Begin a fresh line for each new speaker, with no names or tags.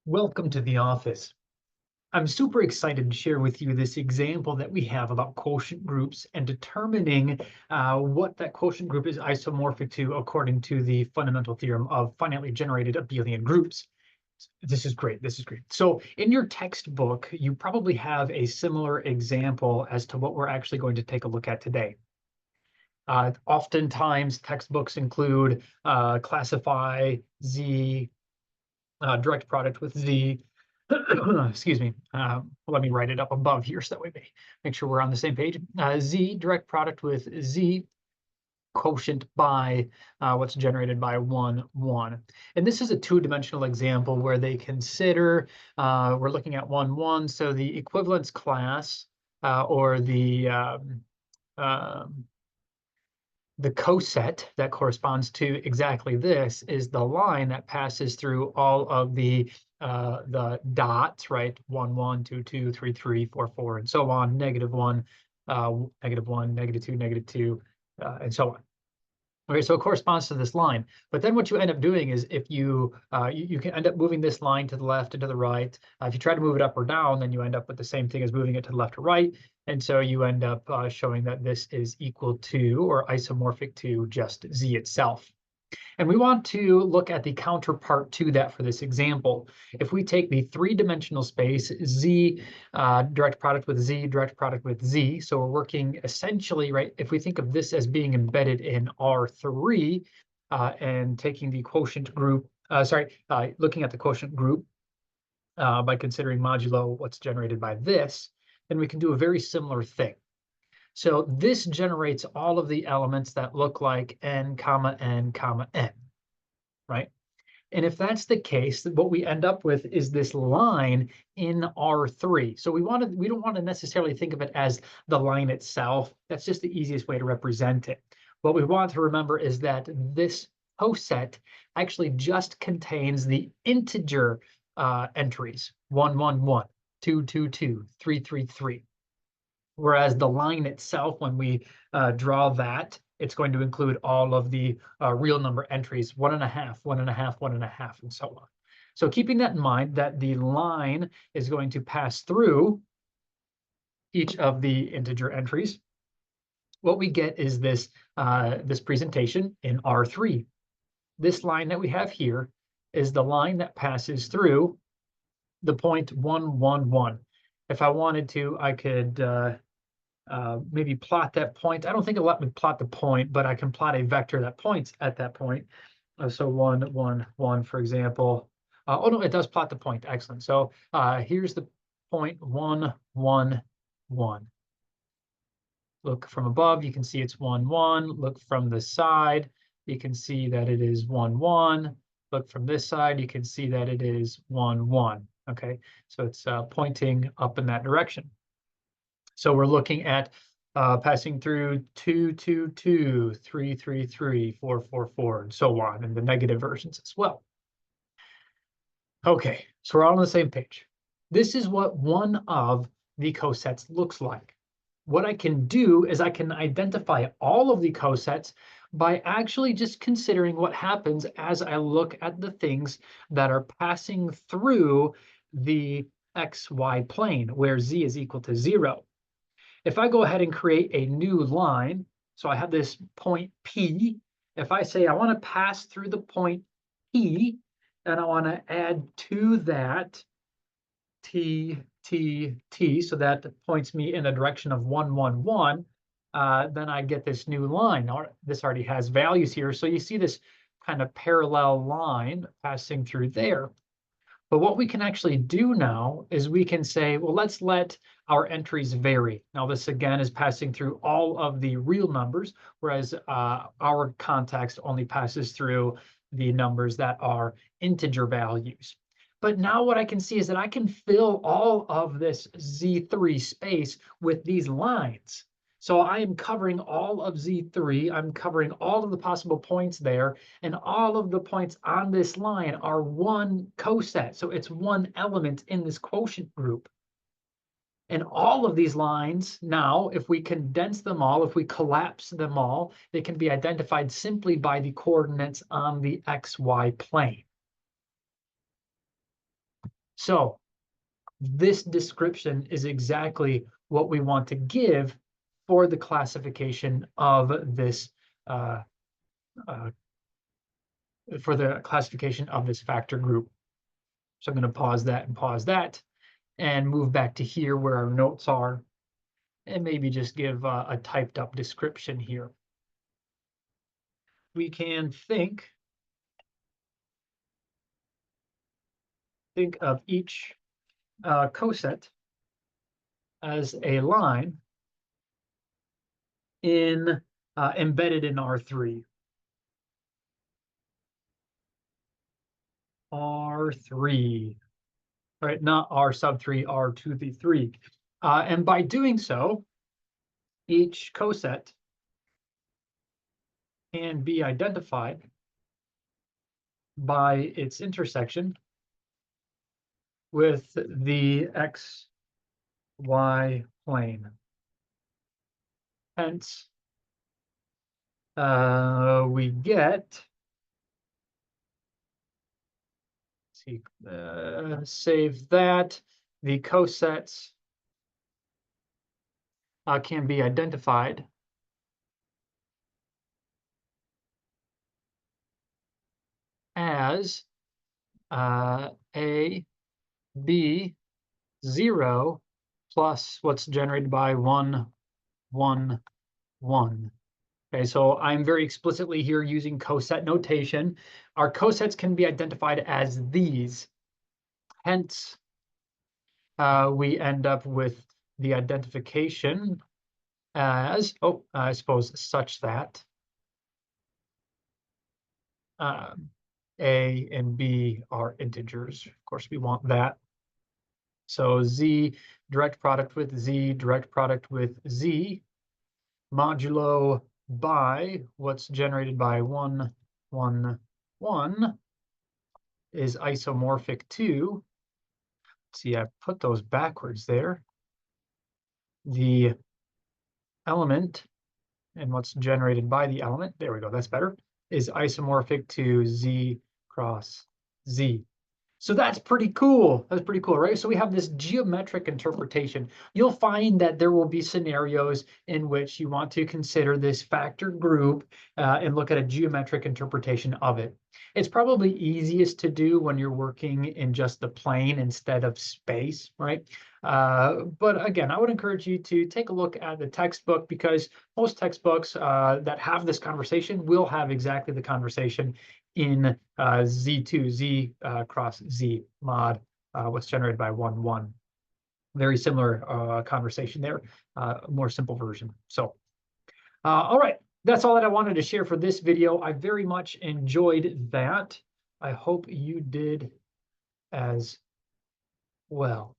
Welcome to the office. I'm super excited to share with you this example that we have about quotient groups and determining what that quotient group is isomorphic to according to the fundamental theorem of finitely generated abelian groups. This is great. This is great. So in your textbook, you probably have a similar example as to what we're actually going to take a look at today. Oftentimes, textbooks include classify Z, direct product with Z. Excuse me. Let me write it up above here so that we make sure we're on the same page. Z, direct product with Z, quotient by what's generated by 1, 1. And this is a two-dimensional example where they consider, we're looking at 1, 1, so the equivalence class or the coset that corresponds to exactly this is the line that passes through all of the dots, right? 1, 1, 2, 2, 3, 3, 4, 4, and so on. -1, -1, -2, -2, and so on. Okay, so it corresponds to this line. But then what you end up doing is if you can end up moving this line to the left and to the right. If you try to move it up or down, then you end up with the same thing as moving it to the left or right. And so you end up showing that this is equal to or isomorphic to just Z itself. And we want to look at the counterpart to that for this example. If we take the three-dimensional space, Z, direct product with Z, direct product with Z, so we're working essentially, right, if we think of this as being embedded in R3 and taking the quotient group, looking at the quotient group by considering modulo what's generated by this, then we can do a very similar thing. So this generates all of the elements that look like n, comma, n, comma, n, right? And if that's the case, what we end up with is this line in R3. So we don't want to necessarily think of it as the line itself. That's just the easiest way to represent it. What we want to remember is that this coset actually just contains the integer entries, 1, 1, 1, 2, 2, 2, 3, 3, 3. Whereas the line itself, when we draw that, it's going to include all of the real number entries, 1.5, 1.5, 1.5, and so on. So keeping that in mind, that the line is going to pass through each of the integer entries, what we get is this, this presentation in R3. This line that we have here is the line that passes through the point 1, 1, 1. If I wanted to, I could maybe plot that point. I don't think it'll let me plot the point, but I can plot a vector that points at that point. So 1, 1, 1, for example. Oh, no, it does plot the point. Excellent. So here's the point 1, 1, 1. Look from above, you can see it's 1, 1. Look from the side, you can see that it is 1, 1. Look from this side, you can see that it is 1, 1. Okay, so it's pointing up in that direction. So we're looking at passing through 2, 2, 2, 3, 3, 3, 4, 4, 4, and so on, and the negative versions as well. Okay, so we're all on the same page. This is what one of the cosets looks like. What I can do is I can identify all of the cosets by actually just considering what happens as I look at the things that are passing through the xy plane, where z is equal to 0. If I go ahead and create a new line, so I have this point P, if I say I want to pass through the point P, and I want to add to that T, T, T, so that points me in the direction of 1, 1, 1, then I get this new line. This already has values here, so you see this kind of parallel line passing through there. But what we can actually do now is we can say, well, let's let our entries vary. Now, this again is passing through all of the real numbers, whereas our context only passes through the numbers that are integer values. But now what I can see is that I can fill all of this Z3 space with these lines. So I am covering all of Z3. I'm covering all of the possible points there. And all of the points on this line are one coset. So it's one element in this quotient group. And all of these lines now, if we condense them all, if we collapse them all, they can be identified simply by the coordinates on the XY plane. So this description is exactly what we want to give for the classification of this factor group. So I'm going to pause that and move back to here where our notes are, and maybe just give a typed up description here. We can think of each coset as a line embedded in R3. R3, right? Not R sub 3, R to the 3. And by doing so, each coset can be identified by its intersection with the x, y plane. Hence, we get, save that, the cosets can be identified as a, b, 0 plus what's generated by 1, 1, 1. Okay, so I'm very explicitly here using coset notation. Our cosets can be identified as these. Hence, we end up with the identification as, I suppose, such that A and B are integers. Of course, we want that. So Z direct product with Z, direct product with Z, modulo by what's generated by 1, 1, 1 is isomorphic to, see, I put those backwards there. The element and what's generated by the element, there we go, that's better, is isomorphic to Z cross Z. So that's pretty cool. That's pretty cool, right? So we have this geometric interpretation. You'll find that there will be scenarios in which you want to consider this factor group and look at a geometric interpretation of it. It's probably easiest to do when you're working in just the plane instead of space, right? But again, I would encourage you to take a look at the textbook, because most textbooks that have this conversation will have exactly the conversation in Z2, Z cross Z mod, what's generated by 1, 1. Very similar conversation there, more simple version. So, all right, that's all that I wanted to share for this video. I very much enjoyed that. I hope you did as well.